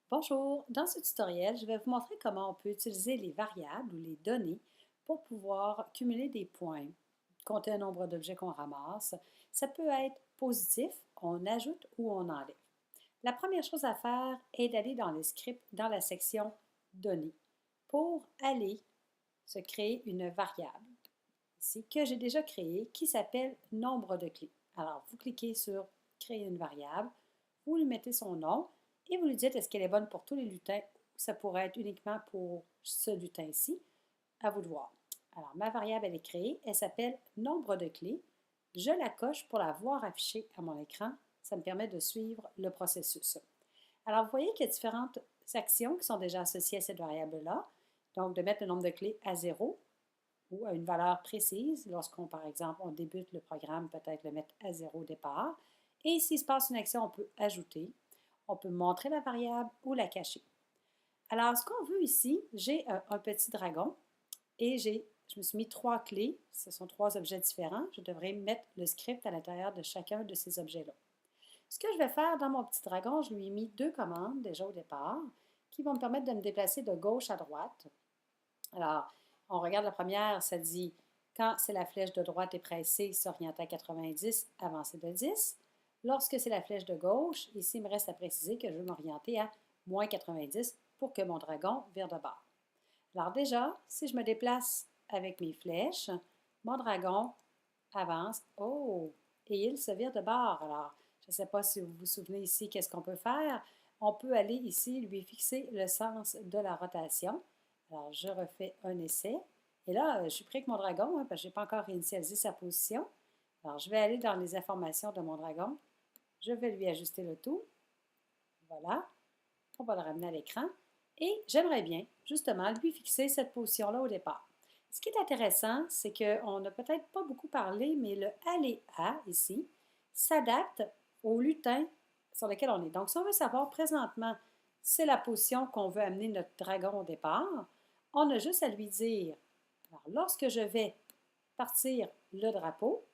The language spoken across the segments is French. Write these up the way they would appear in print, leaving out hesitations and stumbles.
Bonjour, dans ce tutoriel, je vais vous montrer comment on peut utiliser les variables ou les données pour pouvoir cumuler des points, compter un nombre d'objets qu'on ramasse. Ça peut être positif, on ajoute ou on enlève. La première chose à faire est d'aller dans les scripts, dans la section Données, pour aller se créer une variable ici que j'ai déjà créée qui s'appelle nombre de clés. Alors, vous cliquez sur Créer une variable, vous lui mettez son nom et vous lui dites est-ce qu'elle est bonne pour tous les lutins ou ça pourrait être uniquement pour ce lutin-ci. À vous de voir. Alors, ma variable, elle est créée. Elle s'appelle nombre de clés. Je la coche pour la voir affichée à mon écran. Ça me permet de suivre le processus. Alors, vous voyez qu'il y a différentes actions qui sont déjà associées à cette variable-là. Donc, de mettre le nombre de clés à 0 ou à une valeur précise. Lorsqu'on, par exemple, on débute le programme, peut-être le mettre à 0 au départ. Et s'il se passe une action, on peut ajouter. On peut montrer la variable ou la cacher. Alors, ce qu'on veut ici, j'ai un petit dragon et je me suis mis 3 clés. Ce sont 3 objets différents. Je devrais mettre le script à l'intérieur de chacun de ces objets-là. Ce que je vais faire dans mon petit dragon, je lui ai mis 2 commandes déjà au départ qui vont me permettre de me déplacer de gauche à droite. Alors, on regarde la première, ça dit quand c'est la flèche de droite est pressée, s'orienter à 90, avancer de 10. Lorsque c'est la flèche de gauche, ici, il me reste à préciser que je veux m'orienter à moins 90 pour que mon dragon vire de bord. Alors déjà, si je me déplace avec mes flèches, mon dragon avance. Oh! Et il se vire de bord. Alors, je ne sais pas si vous vous souvenez ici, qu'est-ce qu'on peut faire? On peut aller ici lui fixer le sens de la rotation. Alors, je refais un essai. Et là, je suis prêt avec mon dragon, parce que je n'ai pas encore initialisé sa position. Alors, je vais aller dans les informations de mon dragon. Je vais lui ajuster le tout. Voilà. On va le ramener à l'écran. Et j'aimerais bien, justement, lui fixer cette position-là au départ. Ce qui est intéressant, c'est qu'on n'a peut-être pas beaucoup parlé, mais le aléa ici s'adapte au lutin sur lequel on est. Donc, si on veut savoir présentement, c'est la position qu'on veut amener notre dragon au départ, on a juste à lui dire, alors lorsque je vais partir le drapeau,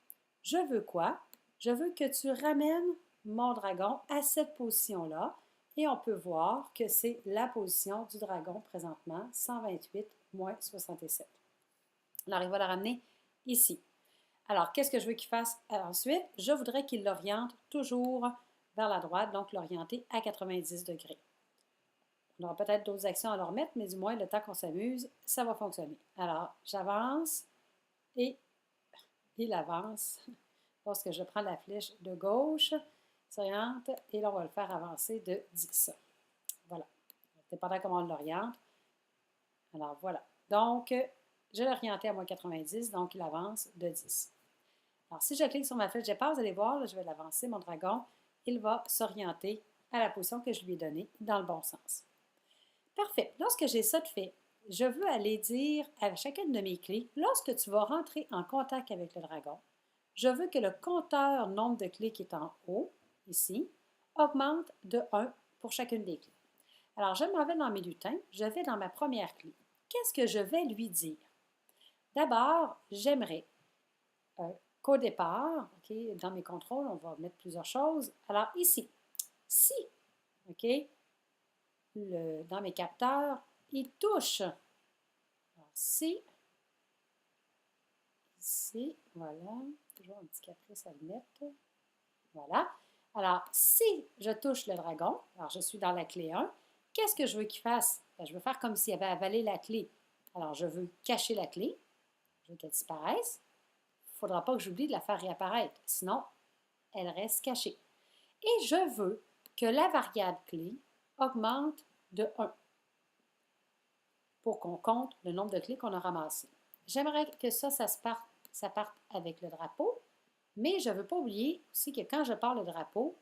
je veux quoi? Je veux que tu ramènes mon dragon à cette position-là et on peut voir que c'est la position du dragon présentement, 128 moins 67. Alors, il va la ramener ici. Alors, qu'est-ce que je veux qu'il fasse ensuite? Je voudrais qu'il l'oriente toujours vers la droite, donc l'orienter à 90 degrés. On aura peut-être d'autres actions à leur mettre, mais du moins, le temps qu'on s'amuse, ça va fonctionner. Alors, j'avance et il avance. Lorsque je prends la flèche de gauche, s'oriente et là, on va le faire avancer de 10. Voilà. Dépendant comment on l'oriente. Alors, voilà. Donc, je l'ai orienté à moins 90, donc il avance de 10. Alors, si je clique sur ma flèche de départ, vous allez voir, là, je vais l'avancer, mon dragon, il va s'orienter à la position que je lui ai donnée dans le bon sens. Parfait. Lorsque j'ai ça de fait, je veux aller dire à chacune de mes clés, lorsque tu vas rentrer en contact avec le dragon, je veux que le compteur nombre de clés qui est en haut, ici, augmente de 1 pour chacune des clés. Alors, je m'en vais dans mes lutins, je vais dans ma première clé. Qu'est-ce que je vais lui dire? D'abord, j'aimerais qu'au départ, okay, dans mes contrôles, on va mettre plusieurs choses. Alors, ici, si, OK, dans mes capteurs, il touche. Alors, si, ici, voilà, toujours un petit caprice à le mettre. Voilà. Alors, si je touche le dragon, alors je suis dans la clé 1, qu'est-ce que je veux qu'il fasse? Ben, je veux faire comme s'il avait avalé la clé. Alors, je veux cacher la clé. Je veux qu'elle disparaisse. Il ne faudra pas que j'oublie de la faire réapparaître. Sinon, elle reste cachée. Et je veux que la variable clé augmente de 1 pour qu'on compte le nombre de clés qu'on a ramassées. J'aimerais que ça parte avec le drapeau, mais je ne veux pas oublier aussi que quand je pars le drapeau,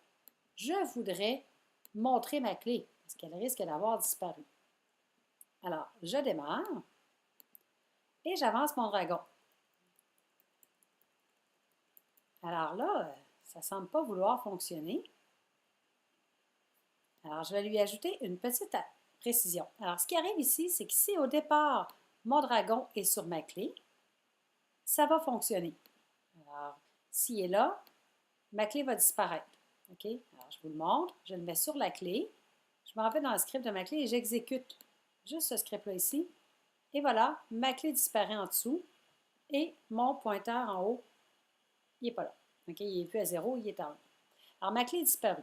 je voudrais montrer ma clé parce qu'elle risque d'avoir disparu. Alors, je démarre et j'avance mon dragon. Alors là, ça ne semble pas vouloir fonctionner. Alors, je vais lui ajouter une petite précision. Alors, ce qui arrive ici, c'est que si au départ, mon dragon est sur ma clé, ça va fonctionner. Alors, s'il est là, ma clé va disparaître. OK? Alors, je vous le montre. Je le mets sur la clé. Je m'en vais dans le script de ma clé et j'exécute juste ce script-là ici. Et voilà, ma clé disparaît en dessous et mon pointeur en haut, il n'est pas là. OK? Il n'est plus à 0, il est en haut. Alors, ma clé est disparue.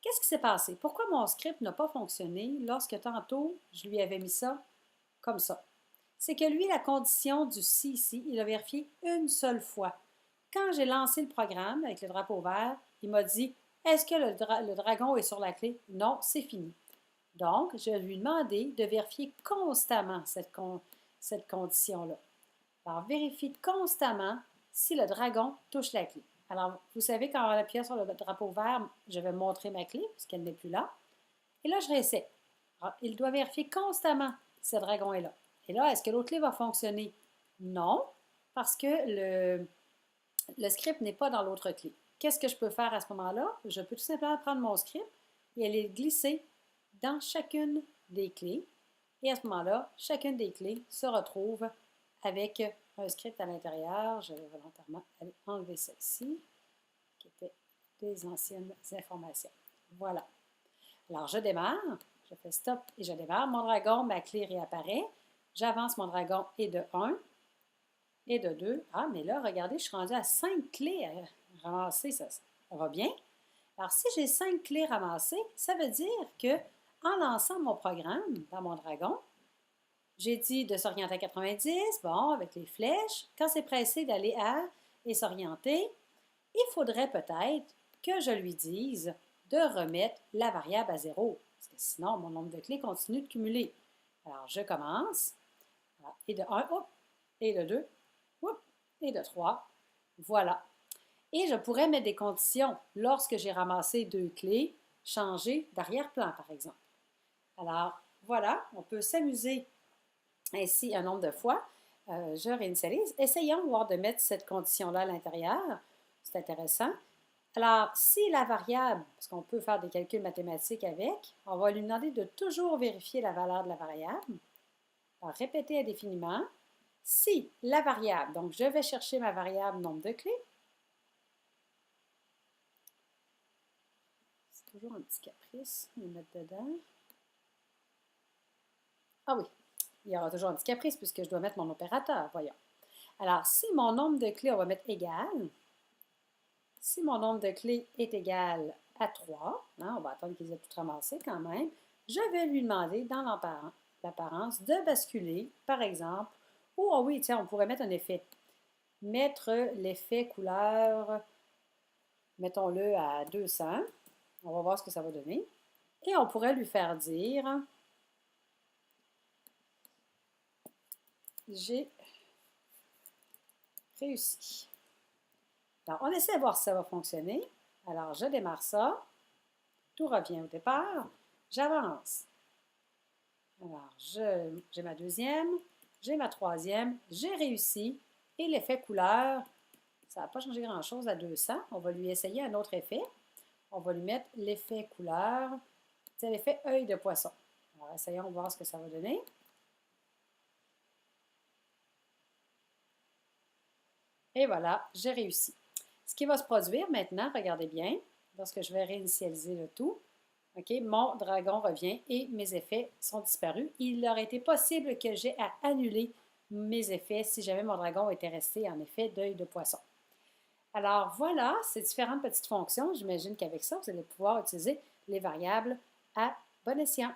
Qu'est-ce qui s'est passé? Pourquoi mon script n'a pas fonctionné lorsque tantôt, je lui avais mis ça comme ça? C'est que lui, la condition du si ici, il a vérifié une seule fois. Quand j'ai lancé le programme avec le drapeau vert, il m'a dit, est-ce que le dragon est sur la clé? Non, c'est fini. Donc, je lui ai demandé de vérifier constamment cette condition-là. Alors, vérifie constamment si le dragon touche la clé. Alors, vous savez, quand on appuie sur le drapeau vert, je vais montrer ma clé, puisqu'elle n'est plus là. Et là, je réessaie. Alors, il doit vérifier constamment si le dragon est là. Et là, est-ce que l'autre clé va fonctionner? Non, parce que le script n'est pas dans l'autre clé. Qu'est-ce que je peux faire à ce moment-là? Je peux tout simplement prendre mon script et aller le glisser dans chacune des clés. Et à ce moment-là, chacune des clés se retrouve avec un script à l'intérieur. Je vais volontairement aller enlever celle-ci, qui était des anciennes informations. Voilà. Alors, je démarre. Je fais stop et je démarre. Mon dragon, ma clé réapparaît. J'avance mon dragon et de 1 et de 2. Ah, mais là, regardez, je suis rendue à 5 clés à ramasser. Ça va bien. Alors, si j'ai 5 clés ramassées, ça veut dire que en lançant mon programme dans mon dragon, j'ai dit de s'orienter à 90, bon, avec les flèches. Quand c'est pressé d'aller à et s'orienter, il faudrait peut-être que je lui dise de remettre la variable à 0, parce que sinon, mon nombre de clés continue de cumuler. Alors, je commence. Voilà. Et de 1, hop, et de 2, hop, et de 3. Voilà. Et je pourrais mettre des conditions. Lorsque j'ai ramassé 2 clés, changer d'arrière-plan, par exemple. Alors, voilà, on peut s'amuser ainsi un nombre de fois. Je réinitialise. Essayons de voir de mettre cette condition-là à l'intérieur. C'est intéressant. Alors, si la variable, parce qu'on peut faire des calculs mathématiques avec, on va lui demander de toujours vérifier la valeur de la variable. Alors, répéter indéfiniment. Si la variable, donc je vais chercher ma variable nombre de clés. C'est toujours un petit caprice, on va mettre dedans. Ah oui, il y aura toujours un petit caprice puisque je dois mettre mon opérateur, voyons. Alors, si mon nombre de clés, on va mettre égal. Si mon nombre de clés est égal à 3, on va attendre qu'ils aient tout ramassé quand même, je vais lui demander dans l'apparence de basculer, par exemple, ou oh oui, tiens, on pourrait mettre un effet. Mettre l'effet couleur, mettons-le à 200. On va voir ce que ça va donner. Et on pourrait lui faire dire, j'ai réussi. Alors, on essaie de voir si ça va fonctionner. Alors, je démarre ça. Tout revient au départ. J'avance. Alors, j'ai ma deuxième, j'ai ma troisième, j'ai réussi. Et l'effet couleur, ça n'a pas changé grand-chose à 200. On va lui essayer un autre effet. On va lui mettre l'effet couleur. C'est l'effet œil de poisson. Alors, essayons de voir ce que ça va donner. Et voilà, j'ai réussi. Ce qui va se produire maintenant, regardez bien, lorsque je vais réinitialiser le tout, OK, mon dragon revient et mes effets sont disparus. Il aurait été possible que j'ai à annuler mes effets si jamais mon dragon était resté en effet d'œil de poisson. Alors voilà, ces différentes petites fonctions. J'imagine qu'avec ça, vous allez pouvoir utiliser les variables à bon escient.